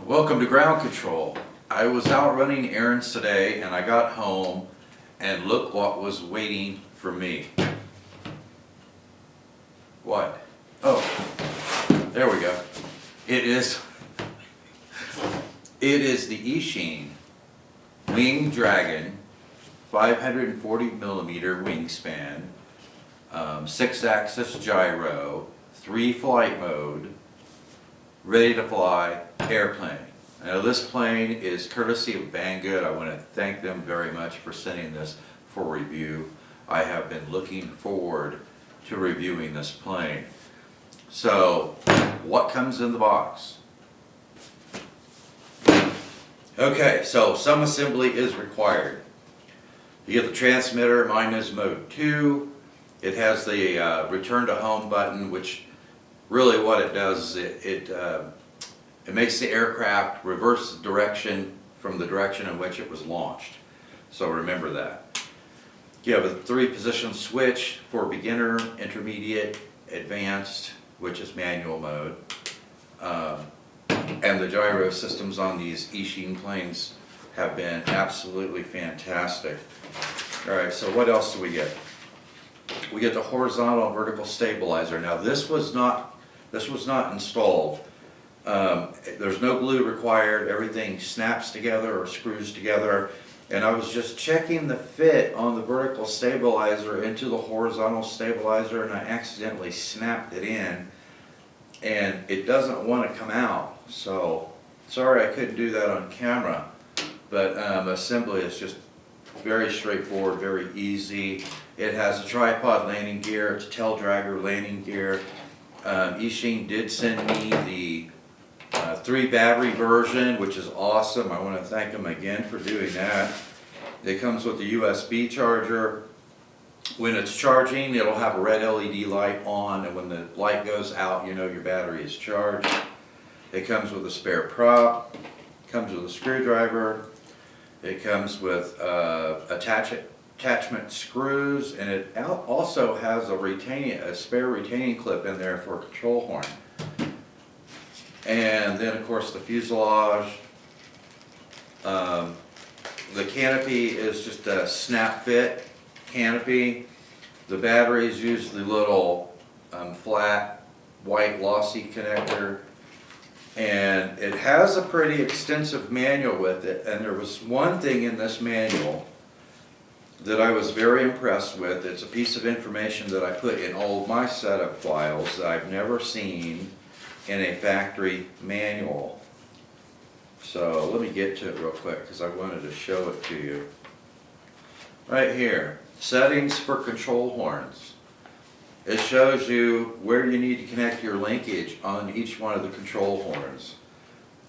Welcome to Ground Control. I was out running errands today and I got home and look what was waiting for me. What? Oh, there we go. It is the Eachine Wing Dragon 540mm Wingspan, 6-axis gyro, 3 flight mode, ready to fly airplane. Now this plane is courtesy of Banggood. I want to thank them very much for sending this for review. I have been looking forward to reviewing this plane. So, what comes in the box? Okay, so some assembly is required. You get the transmitter. Mine is mode 2. It has the return to home button, which really what it does is it makes the aircraft reverse direction from the direction in which it was launched. So remember that. You have a 3-position switch for beginner, intermediate, advanced, which is manual mode. And the gyro systems on these Eachine planes have been absolutely fantastic. Alright, so what else do we get? We get the horizontal and vertical stabilizer. Now this was not installed. There's no glue required. Everything snaps together or screws together. And I was just checking the fit on the vertical stabilizer into the horizontal stabilizer, and I accidentally snapped it in, and it doesn't want to come out. So sorry I couldn't do that on camera, but assembly is just very straightforward, very easy. It has a tripod landing gear, it's a tail dragger landing gear. Eachine did send me the 3 battery version, which is awesome. I want to thank them again for doing that. It comes with a USB charger. When it's charging, it'll have a red LED light on, and when the light goes out, you know your battery is charged. It comes with a spare prop. It comes with a screwdriver. It comes with attachment screws, and it also has a spare retaining clip in there for a control horn. And then of course the fuselage. The canopy is just a snap fit canopy. The batteries use the little flat white lossy connector. And it has a pretty extensive manual with it, and there was one thing in this manual that I was very impressed with. It's a piece of information that I put in all of my setup files that I've never seen in a factory manual. So let me get to it real quick because I wanted to show it to you. Right here, settings for control horns. It shows you where you need to connect your linkage on each one of the control horns.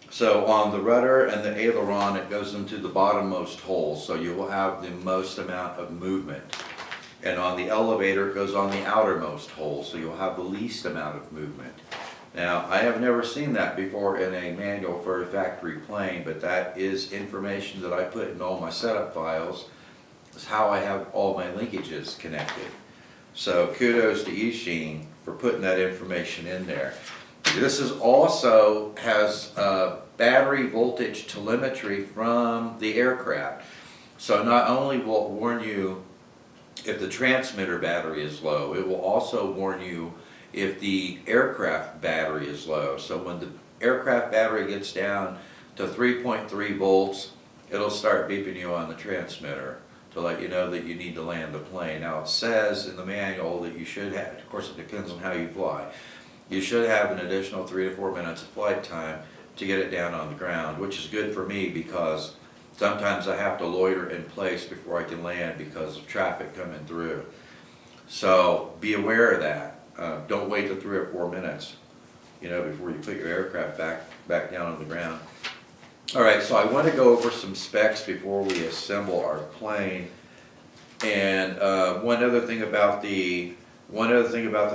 So on the rudder and the aileron, it goes into the bottommost hole, so you will have the most amount of movement. And on the elevator, it goes on the outermost hole, so you'll have the least amount of movement. Now, I have never seen that before in a manual for a factory plane, but that is information that I put in all my setup files. It's how I have all my linkages connected. So kudos to Eachine for putting that information in there. This is also has battery voltage telemetry from the aircraft. So not only will it warn you if the transmitter battery is low, it will also warn you if the aircraft battery is low. So when the aircraft battery gets down to 3.3 volts, it'll start beeping you on the transmitter to let you know that you need to land the plane. Now it says in the manual that you should have, of course it depends on how you fly, you should have an additional 3 to 4 minutes of flight time to get it down on the ground, which is good for me because sometimes I have to loiter in place before I can land because of traffic coming through. So be aware of that. Don't wait till 3 or 4 minutes, before you put your aircraft back down on the ground. All right, so I want to go over some specs before we assemble our plane. And one other thing about the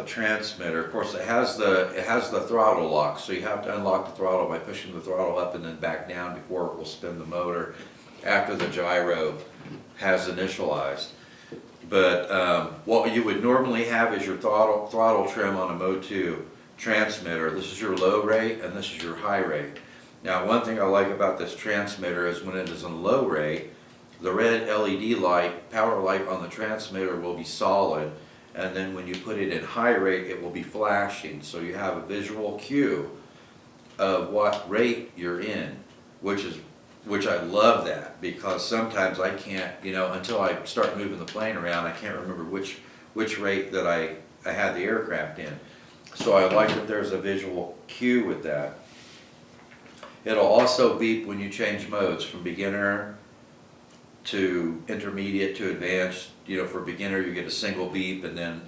transmitter, of course, it has the throttle lock, so you have to unlock the throttle by pushing the throttle up and then back down before it will spin the motor after the gyro has initialized. But what you would normally have is your throttle trim on a Mode 2 transmitter. This is your low rate and this is your high rate. Now, one thing I like about this transmitter is when it is in low rate, the red LED light, power light on the transmitter will be solid, and then when you put it in high rate, it will be flashing, so you have a visual cue of what rate you're in, which I love that, because sometimes I can't, until I start moving the plane around, I can't remember which rate that I had the aircraft in. So I like that there's a visual cue with that. It'll also beep when you change modes from beginner to intermediate to advanced. For beginner you get a single beep, and then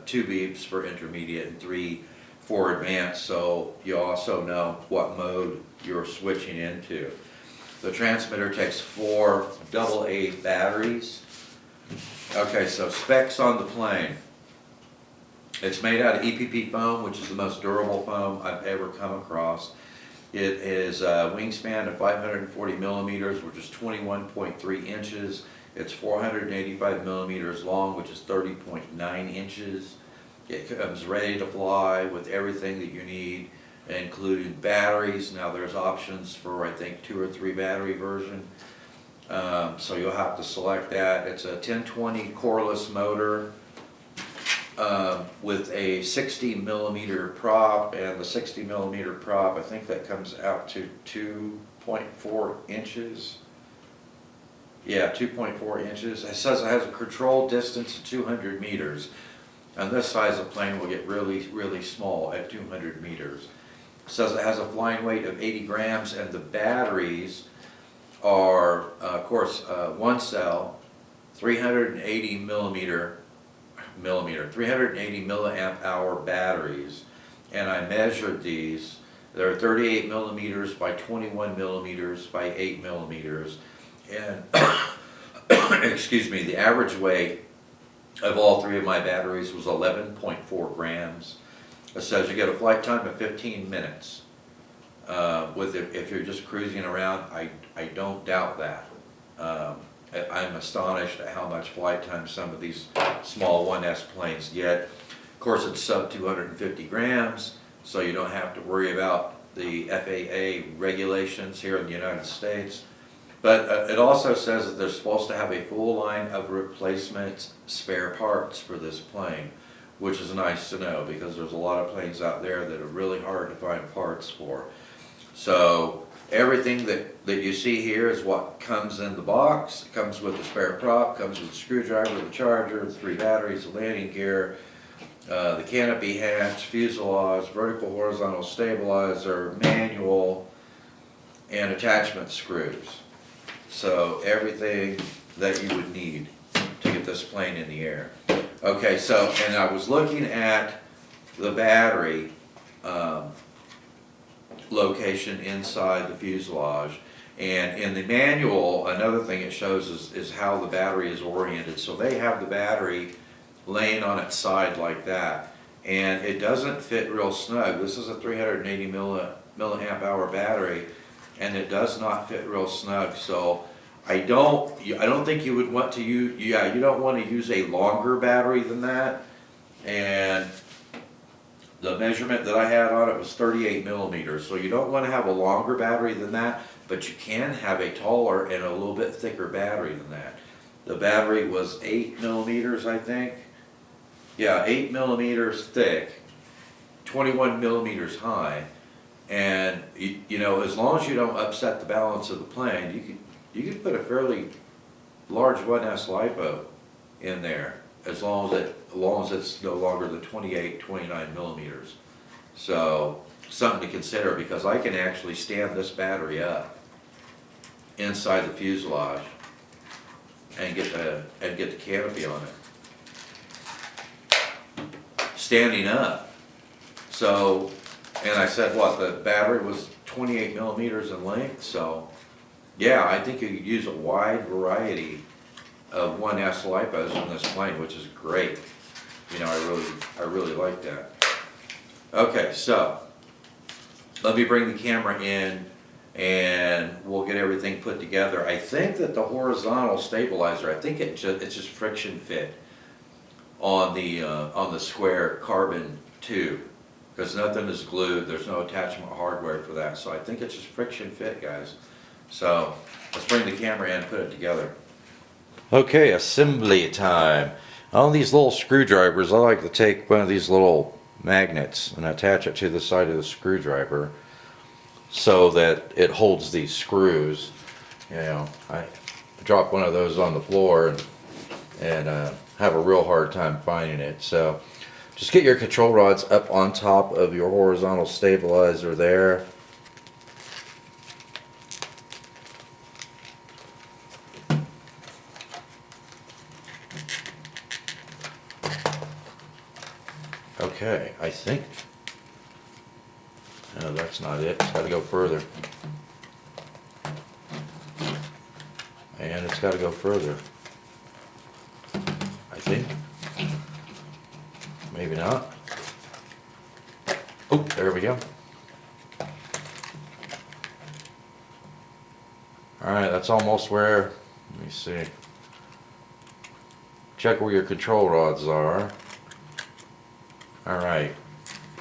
2 beeps for intermediate and 3 for advanced, so you also know what mode you're switching into. The transmitter takes 4 AA batteries. Okay, so specs on the plane. It's made out of EPP foam, which is the most durable foam I've ever come across. It is a wingspan of 540 millimeters, which is 21.3 inches. It's 485 millimeters long, which is 30.9 inches. It comes ready to fly with everything that you need, including batteries. Now there's options for, I think, 2 or 3 battery version. So you'll have to select that. It's a 1020 coreless motor with a 60 millimeter prop, and the 60 millimeter prop, I think that comes out to 2.4 inches. Yeah, 2.4 inches. It says it has a control distance of 200 meters. And this size of plane will get really, really small at 200 meters. It says it has a flying weight of 80 grams, and the batteries are, of course, one cell, 380 milliamp hour batteries. And I measured these. They're 38 millimeters by 21 millimeters by 8 millimeters. And, excuse me, the average weight of all 3 of my batteries was 11.4 grams. It says you get a flight time of 15 minutes. If you're just cruising around, I don't doubt that. I'm astonished at how much flight time some of these small 1S planes get. Of course, it's sub 250 grams, so you don't have to worry about the FAA regulations here in the United States. But it also says that they're supposed to have a full line of replacement spare parts for this plane, which is nice to know, because there's a lot of planes out there that are really hard to find parts for. So everything that you see here is what comes in the box. It comes with the spare prop, comes with a screwdriver, the charger, 3 batteries, the landing gear, the canopy hatch, fuselage, vertical horizontal stabilizer, manual, and attachment screws. So everything that you would need to get this plane in the air. Okay, so, and I was looking at the battery location inside the fuselage, and in the manual, another thing it shows is how the battery is oriented. So they have the battery laying on its side like that, and it doesn't fit real snug. This is a 380 milliamp hour battery, and it does not fit real snug. So I don't think you would want to use, you don't want to use a longer battery than that. And the measurement that I had on it was 38 millimeters. So you don't want to have a longer battery than that, but you can have a taller and a little bit thicker battery than that. The battery was 8 millimeters, I think. Yeah, 8 millimeters thick, 21 millimeters high. And as long as you don't upset the balance of the plane, you could put a fairly large 1S LiPo in there, as long as it's no longer than 28, 29 millimeters. So something to consider, because I can actually stand this battery up inside the fuselage and get the canopy on it, standing up. So, and I said the battery was 28 millimeters in length. So yeah, I think you could use a wide variety of 1S LiPos on this plane, which is great. I really like that. Okay, so let me bring the camera in and we'll get everything put together. I think that the horizontal stabilizer, I think it's just friction fit on the square carbon tube. because nothing is glued, there's no attachment hardware for that, so I think it's just friction fit, guys. So let's bring the camera in and put it together. Okay, assembly time. On these little screwdrivers, I like to take one of these little magnets and attach it to the side of the screwdriver so that it holds these screws. You know, I dropped one of those on the floor and have a real hard time finding it. So just get your control rods up on top of your horizontal stabilizer there. Okay, I think, no, that's not it, it's got to go further. And it's got to go further. I think. Maybe not. Oh, there we go. Alright, that's almost where, let me see. Check where your control rods are. Alright,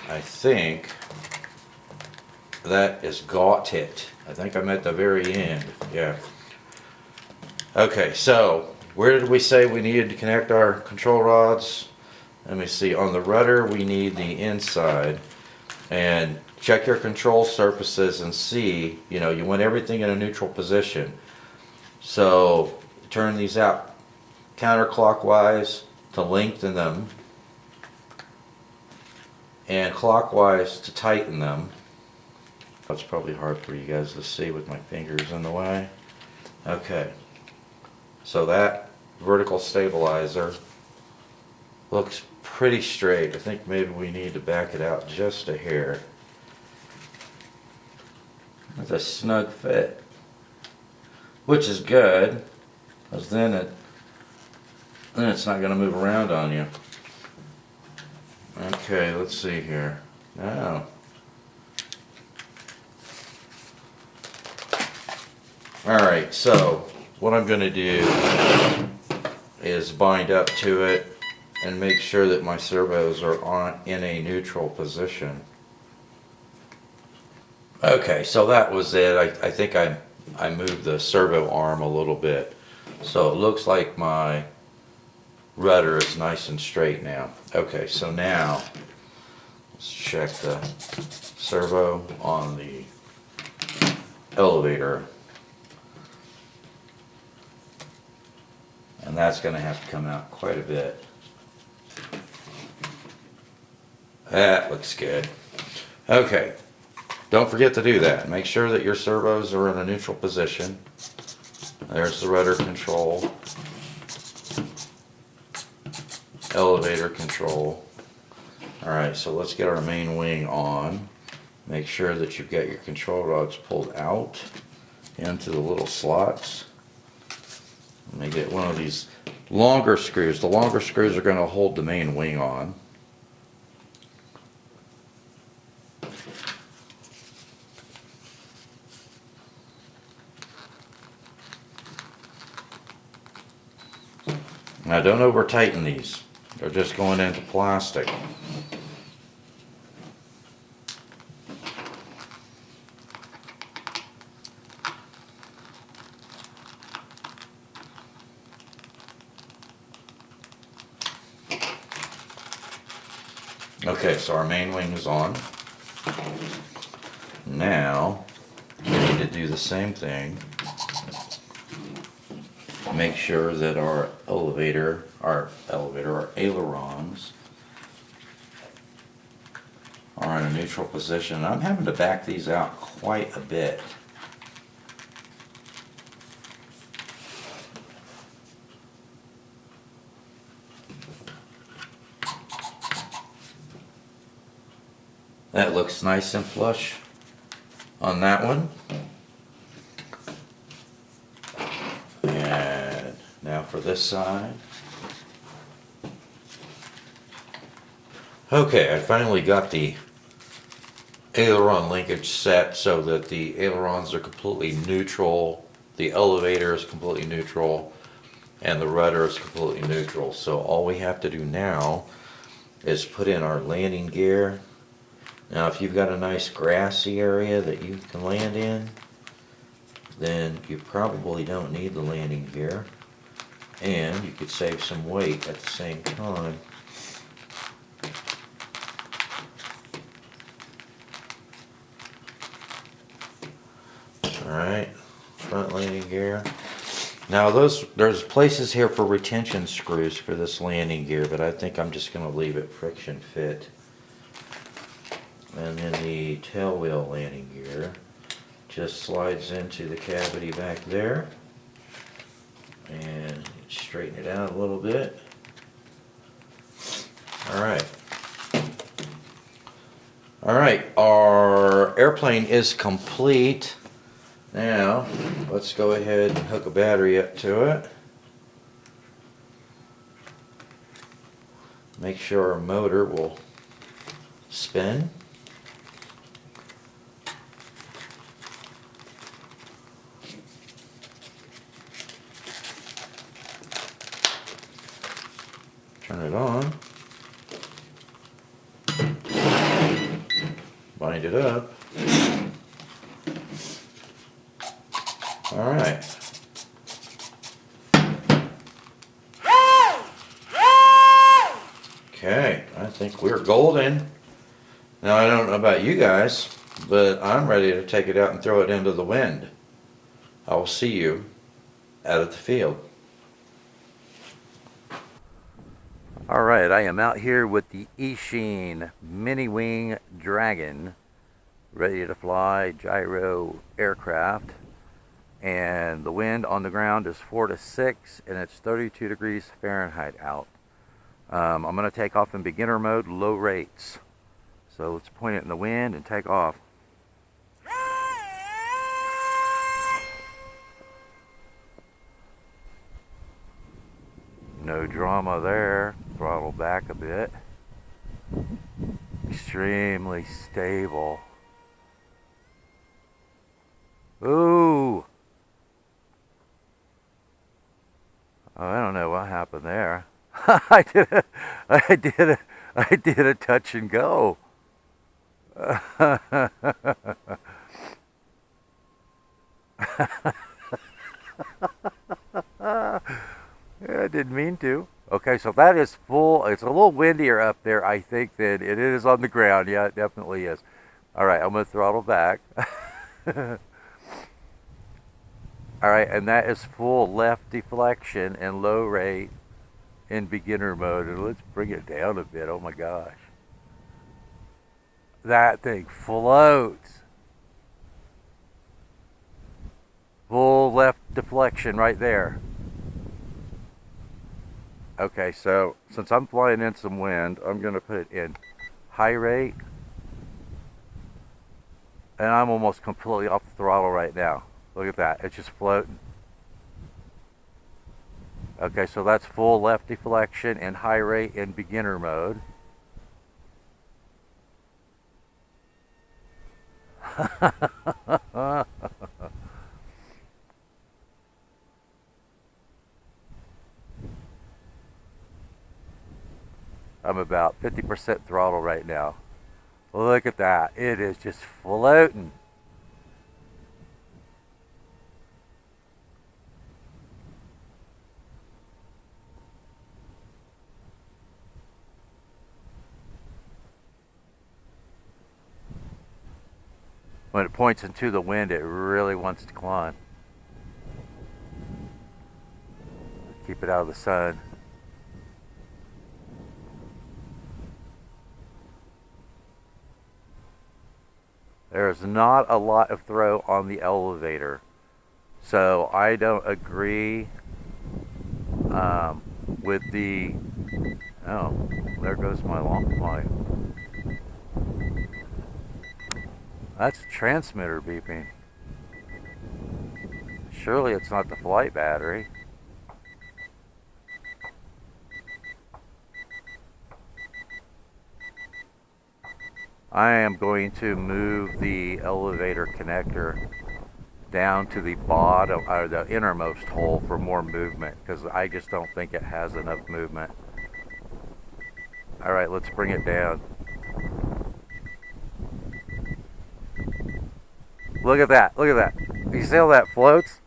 I think that is got it. I think I'm at the very end, yeah. Okay, so where did we say we needed to connect our control rods? Let me see, on the rudder we need the inside. And check your control surfaces and see, you know, you want everything in a neutral position. So turn these out counterclockwise to lengthen them, and clockwise to tighten them. That's probably hard for you guys to see with my fingers in the way. Okay, so that vertical stabilizer looks pretty straight. I think maybe we need to back it out just a hair. That's a snug fit, which is good, because then it's not going to move around on you. Okay, let's see here. Now, alright, so what I'm going to do is bind up to it and make sure that my servos are in a neutral position. Okay, so that was it. I think I moved the servo arm a little bit. So it looks like my rudder is nice and straight now. Okay, so now let's check the servo on the elevator. And that's going to have to come out quite a bit. That looks good. Okay, don't forget to do that. Make sure that your servos are in a neutral position. There's the rudder control. Elevator control. Alright, so let's get our main wing on. Make sure that you've got your control rods pulled out into the little slots. Let me get one of these longer screws. The longer screws are going to hold the main wing on. Now don't over tighten these. They're just going into plastic. Okay, so our main wing is on. Now we need to do the same thing. Make sure that our ailerons are in a neutral position. I'm having to back these out quite a bit. That looks nice and flush on that one. And now for this side. Okay, I finally got the aileron linkage set so that the ailerons are completely neutral, the elevator is completely neutral, and the rudder is completely neutral. So all we have to do now is put in our landing gear Now if you've got a nice grassy area that you can land in, then you probably don't need the landing gear, and you could save some weight at the same time. Alright, front landing gear. Now there's places here for retention screws for this landing gear, but I think I'm just going to leave it friction fit. And then the tail wheel landing gear just slides into the cavity back there. And straighten it out a little bit. Alright. Alright, our airplane is complete. Now, let's go ahead and hook a battery up to it. Make sure our motor will spin. Turn it on. Bind it up. All right. Okay, I think we're golden. Now I don't know about you guys, but I'm ready to take it out and throw it into the wind. I will see you out at the field. Alright, I am out here with the Eachine Mini Wing Dragon, ready to fly gyro aircraft. And the wind on the ground is 4 to 6, and it's 32 degrees Fahrenheit out. I'm going to take off in beginner mode, low rates. So let's point it in the wind and take off. No drama there. Throttle back a bit. Extremely stable. Ooh! Oh, I don't know what happened there. I did a touch and go. I didn't mean to. Okay, so that is full. It's a little windier up there, I think, than it is on the ground. Yeah, it definitely is. All right, I'm going to throttle back. All right, and that is full left deflection and low rate in beginner mode. And let's bring it down a bit. Oh my gosh. That thing floats. Full left deflection right there. Okay, so since I'm flying in some wind, I'm going to put it in high rate. And I'm almost completely off the throttle right now. Look at that, it's just floating. Okay, so that's full left deflection and high rate in beginner mode. I'm about 50% throttle right now. Look at that, it is just floating. When it points into the wind, it really wants to climb. Keep it out of the sun. There's not a lot of throw on the elevator, so I don't agree with the. Oh, there goes my long line. That's a transmitter beeping. Surely it's not the flight battery. I am going to move the elevator connector down to the bottom, or the innermost hole for more movement, because I just don't think it has enough movement. All right, let's bring it down. Look at that. Look at that. You see how that floats?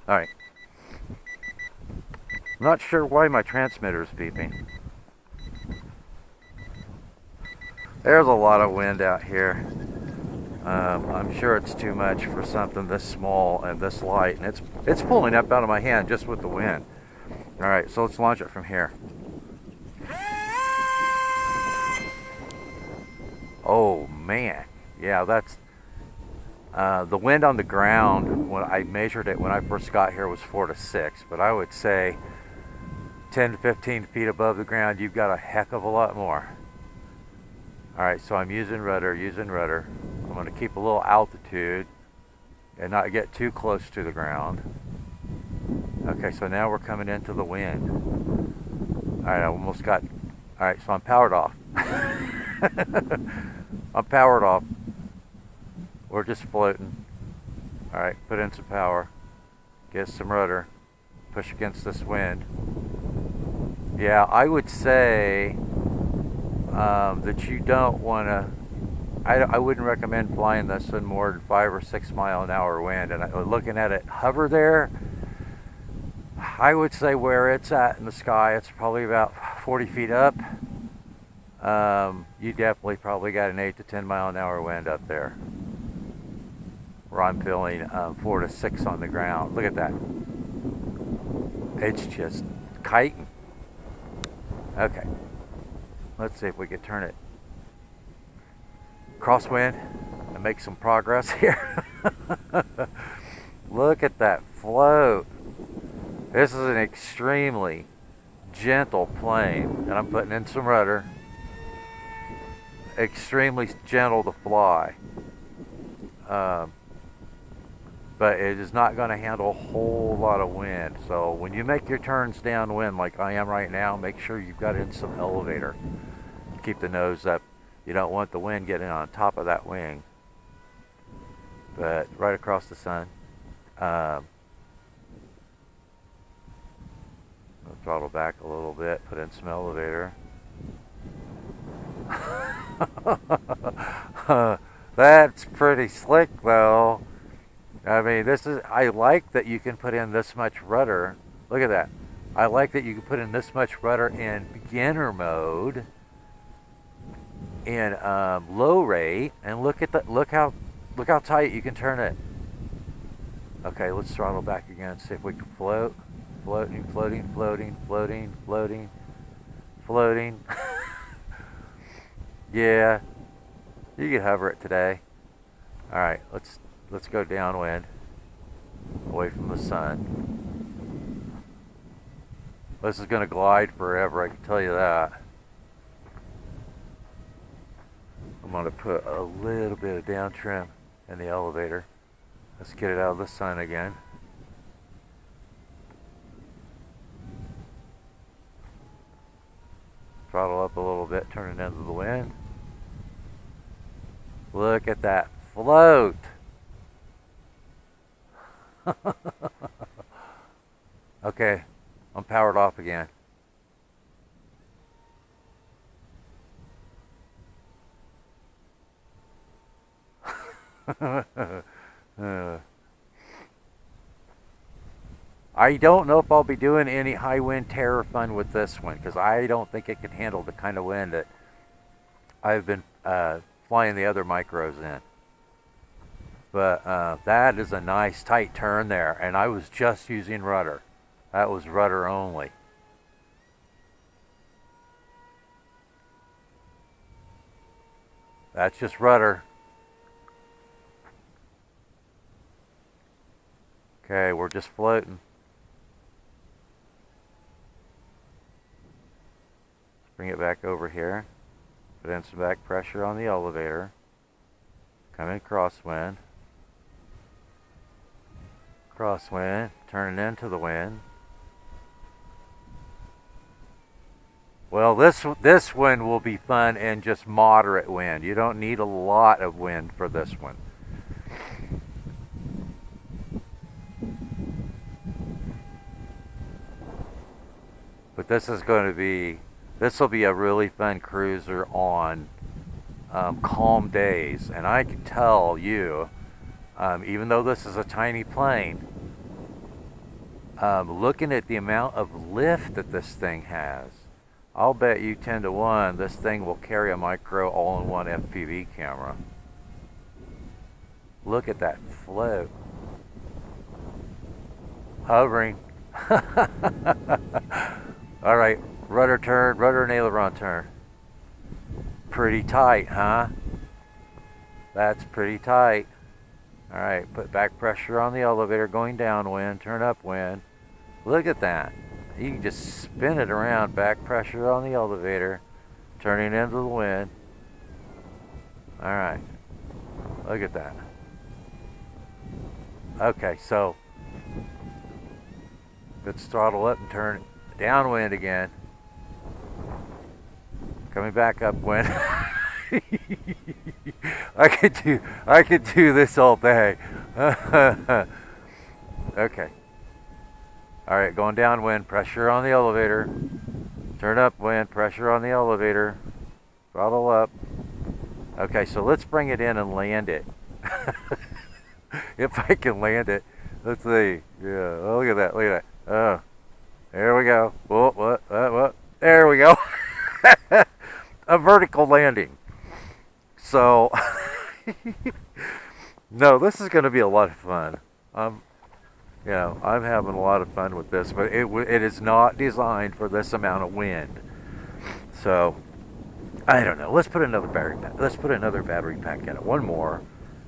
All right. I'm not sure why my transmitter is beeping. There's a lot of wind out here. I'm sure it's too much for something this small and this light, and it's pulling up out of my hand just with the wind. All right, so let's launch it from here. Oh man, yeah, that's the wind on the ground. When I measured it when I first got here was 4 to 6, but I would say 10 to 15 feet above the ground, you've got a heck of a lot more. All right, so I'm using rudder. I'm going to keep a little altitude and not get too close to the ground. Okay, so now we're coming into the wind. All right, I almost got, all right, so I'm powered off. I'm powered off. We're just floating. All right, put in some power, get some rudder, push against this wind. Yeah, I would say that you don't want to, I wouldn't recommend flying this in more than 5 or 6 mile an hour wind. And looking at it hover there, I would say where it's at in the sky, it's probably about 40 feet up. You definitely probably got an 8 to 10 mile an hour wind up there. Where I'm feeling 4 to 6 on the ground. Look at that. It's just kiting. Okay. Let's see if we can turn it crosswind and make some progress here. Look at that float. This is an extremely gentle plane, and I'm putting in some rudder. Extremely gentle to fly. But it is not going to handle a whole lot of wind. So when you make your turns downwind like I am right now, make sure you've got in some elevator. Keep the nose up. You don't want the wind getting on top of that wing. But right across the sun. I'll throttle back a little bit, put in some elevator. That's pretty slick though. I mean, I like that you can put in this much rudder. Look at that. I like that you can put in this much rudder in beginner mode, in low rate, and look how tight you can turn it. Okay, let's throttle back again, see if we can float. Floating, floating, floating, floating, floating, floating. Yeah, you can hover it today. All right, let's go downwind, away from the sun. This is going to glide forever, I can tell you that. I'm going to put a little bit of down trim in the elevator. Let's get it out of the sun again. Throttle up a little bit, turn it into the wind. Look at that float. Okay, I'm powered off again. I don't know if I'll be doing any high wind terror fun with this one, because I don't think it can handle the kind of wind that I've been flying the other micros in. But that is a nice tight turn there, and I was just using rudder. That was rudder only. That's just rudder. Okay, we're just floating. Let's bring it back over here. Put in some back pressure on the elevator. Come in crosswind. Crosswind, turning into the wind. Well, this one will be fun in just moderate wind. You don't need a lot of wind for this one. But this is going to be This will be a really fun cruiser on calm days. And I can tell you, even though this is a tiny plane, looking at the amount of lift that this thing has, I'll bet you 10 to 1 this thing will carry a micro all-in-one FPV camera. Look at that float. Hovering. Alright, rudder turn, rudder and aileron turn. Pretty tight, huh? That's pretty tight. Alright, put back pressure on the elevator, going downwind, turn upwind. Look at that. You can just spin it around, back pressure on the elevator, turning into the wind. Alright, look at that. Okay, so let's throttle up and turn downwind again. Coming back upwind. I could do this all day. Okay. All right, going downwind, pressure on the elevator. Turn upwind, pressure on the elevator. Throttle up. Okay, so let's bring it in and land it. If I can land it. Let's see. Yeah, oh, look at that, look at that. Oh, there we go. What? There we go. A vertical landing. So, no, this is going to be a lot of fun. I'm having a lot of fun with this, but it is not designed for this amount of wind. So, I don't know. Let's put another battery pack. Let's put another battery pack in it. One more,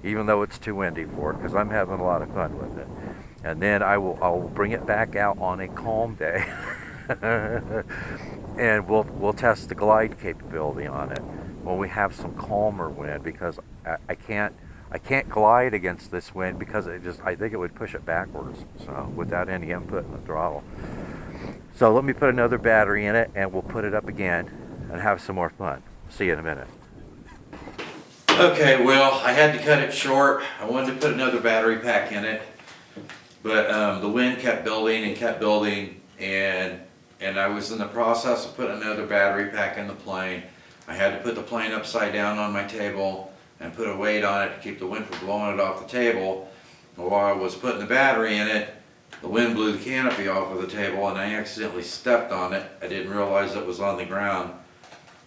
even though it's too windy for it, because I'm having a lot of fun with it. And then I'll bring it back out on a calm day, and we'll test the glide capability on it when we have some calmer wind, because I can't glide against this wind because I think it would push it backwards, so without any input in the throttle. So let me put another battery in it and we'll put it up again and have some more fun. See you in a minute. Okay, well, I had to cut it short. I wanted to put another battery pack in it, but the wind kept building and kept building, and I was in the process of putting another battery pack in the plane. I had to put the plane upside down on my table and put a weight on it to keep the wind from blowing it off the table. While I was putting the battery in it, the wind blew the canopy off of the table and I accidentally stepped on it. I didn't realize it was on the ground.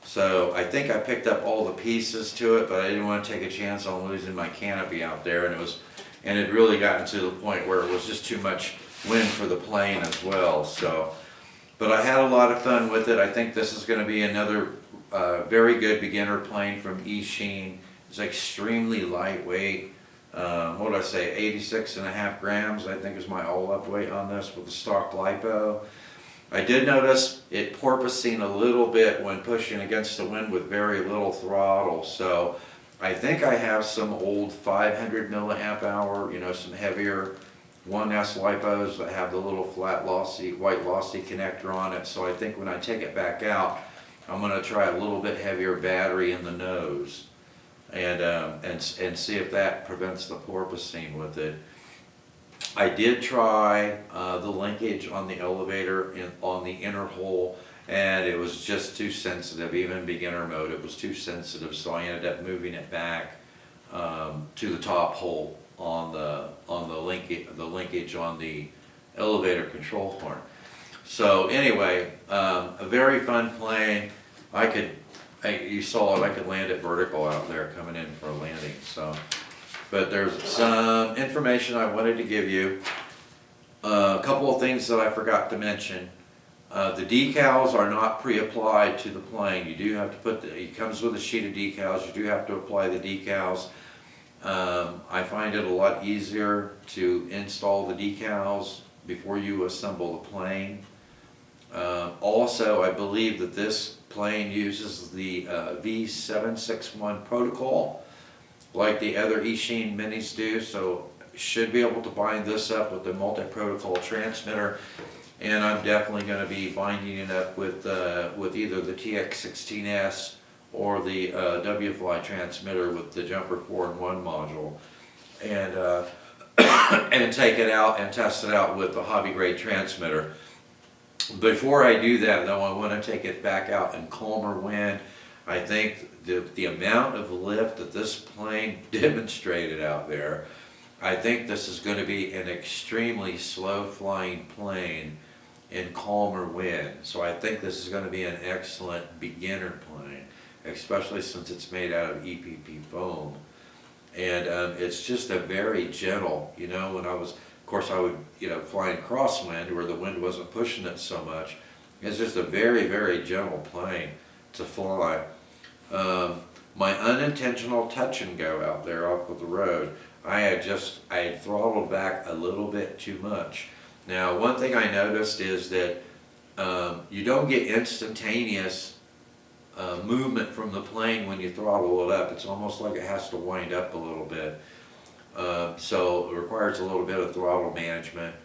So I think I picked up all the pieces to it, but I didn't want to take a chance on losing my canopy out there, and it really gotten to the point where it was just too much wind for the plane as well. So, but I had a lot of fun with it. I think this is going to be another very good beginner plane from Eachine. It's extremely lightweight. What did I say? 86.5 grams, I think is my all-up weight on this with the stock lipo. I did notice it porpoising a little bit when pushing against the wind with very little throttle. So I think I have some old 500 milliamp hour, some heavier 1S lipos that have the little flat lossy, white lossy connector on it. So I think when I take it back out, I'm going to try a little bit heavier battery in the nose, and see if that prevents the porpoising with it. I did try the linkage on the elevator on the inner hole, and it was just too sensitive. Even beginner mode, it was too sensitive, so I ended up moving it back to the top hole on the linkage on the elevator control horn. So anyway, a very fun plane. You saw it, I could land it vertical out there coming in for a landing. So, but there's some information I wanted to give you. A couple of things that I forgot to mention. The decals are not pre-applied to the plane. You do have to it comes with a sheet of decals. You do have to apply the decals. I find it a lot easier to install the decals before you assemble the plane. Also, I believe that this plane uses the V761 protocol like the other Eachine minis do, so should be able to bind this up with the multi-protocol transmitter, and I'm definitely going to be binding it up with either the TX16S or the WFly transmitter with the Jumper 4-in-1 module, and and take it out and test it out with the hobby grade transmitter. Before I do that though, I want to take it back out in calmer wind. I think the amount of lift that this plane demonstrated out there, I think this is going to be an extremely slow flying plane in calmer wind. So I think this is going to be an excellent beginner plane, especially since it's made out of EPP foam. And it's just a very gentle, you know, when I was, of course I would, you know, flying crosswind where the wind wasn't pushing it so much. It's just a very, very gentle plane to fly. My unintentional touch and go out there off of the road, I had throttled back a little bit too much. Now, one thing I noticed is that you don't get instantaneous movement from the plane when you throttle it up. It's almost like it has to wind up a little bit. So it requires a little bit of throttle management.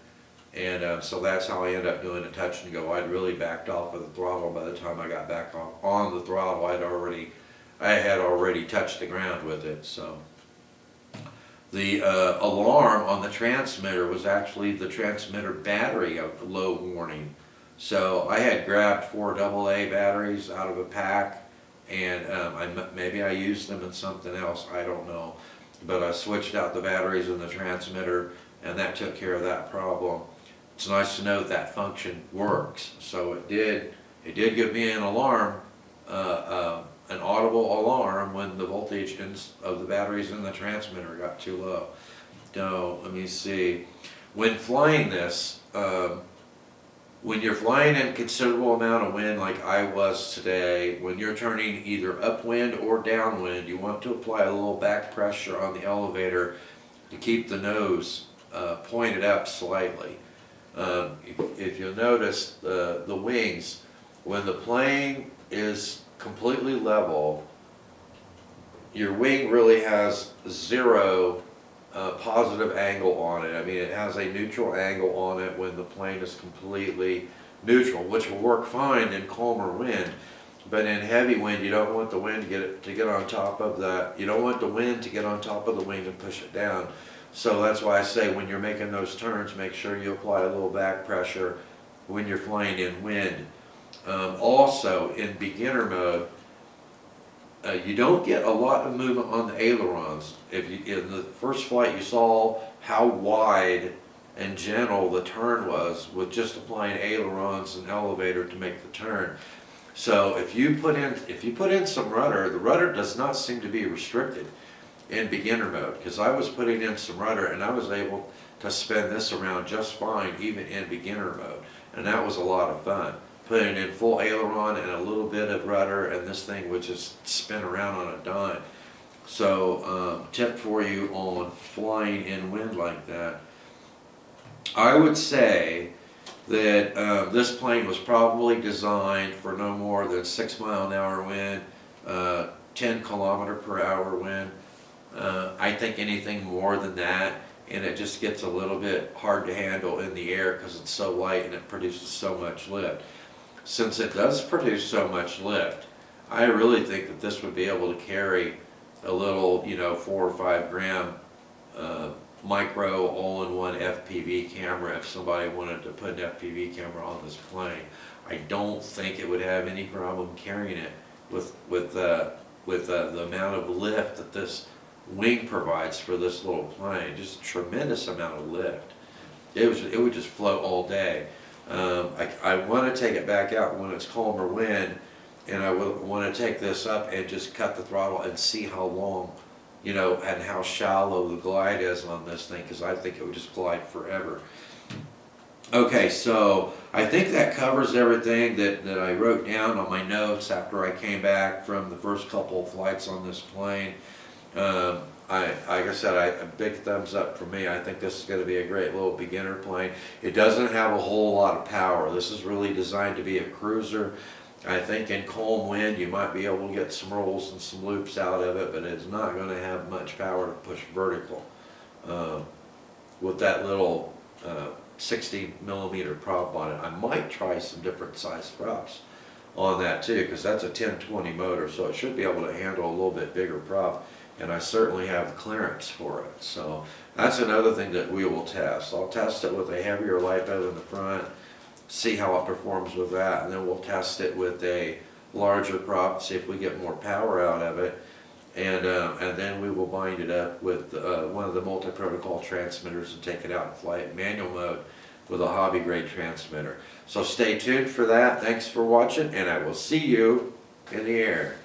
And so that's how I end up doing a touch and go. I'd really backed off of the throttle by the time I got back on the throttle. I had already touched the ground with it. So the alarm on the transmitter was actually the transmitter battery of low warning. So I had grabbed 4 AA batteries out of a pack, and maybe I used them in something else, I don't know. But I switched out the batteries in the transmitter, and that took care of that problem. It's nice to know that function works. So it did give me an alarm, an audible alarm when the voltage of the batteries in the transmitter got too low. So let me see. When flying this, when you're flying in considerable amount of wind like I was today, when you're turning either upwind or downwind, you want to apply a little back pressure on the elevator to keep the nose pointed up slightly. If you'll notice the wings, when the plane is completely level, your wing really has 0 positive angle on it. I mean, it has a neutral angle on it when the plane is completely neutral, which will work fine in calmer wind. But in heavy wind, you don't want the wind to get on top of that. You don't want the wind to get on top of the wing and push it down. So that's why I say when you're making those turns, make sure you apply a little back pressure when you're flying in wind. Also, in beginner mode, you don't get a lot of movement on the ailerons. In the first flight you saw how wide and gentle the turn was with just applying ailerons and elevator to make the turn. So if you put in some rudder, the rudder does not seem to be restricted in beginner mode, because I was putting in some rudder and I was able to spin this around just fine even in beginner mode, and that was a lot of fun. Putting in full aileron and a little bit of rudder, and this thing would just spin around on a dime. So tip for you on flying in wind like that. I would say that this plane was probably designed for no more than 6 mile-an-hour wind, 10 km/h wind. I think anything more than that, and it just gets a little bit hard to handle in the air because it's so light and it produces so much lift. Since it does produce so much lift, I really think that this would be able to carry a little, 4 or 5 gram micro all-in-one FPV camera if somebody wanted to put an FPV camera on this plane. I don't think it would have any problem carrying it with the amount of lift that this wing provides for this little plane. Just a tremendous amount of lift. It would just float all day. I want to take it back out when it's calmer wind, and I want to take this up and just cut the throttle and see how long, and how shallow the glide is on this thing, because I think it would just glide forever. Okay, so I think that covers everything that I wrote down on my notes after I came back from the first couple of flights on this plane. Like I said, a big thumbs up for me. I think this is going to be a great little beginner plane. It doesn't have a whole lot of power. This is really designed to be a cruiser. I think in calm wind you might be able to get some rolls and some loops out of it, but it's not going to have much power to push vertical. With that little 60mm prop on it, I might try some different size props on that too, because that's a 1020 motor, so it should be able to handle a little bit bigger prop. And I certainly have clearance for it. So that's another thing that we will test. I'll test it with a heavier LiPo in the front see how it performs with that, and then we'll test it with a larger prop, see if we get more power out of it, and then we will bind it up with one of the multi-protocol transmitters and take it out in flight in manual mode with a hobby grade transmitter. So stay tuned for that. Thanks for watching, and I will see you in the air.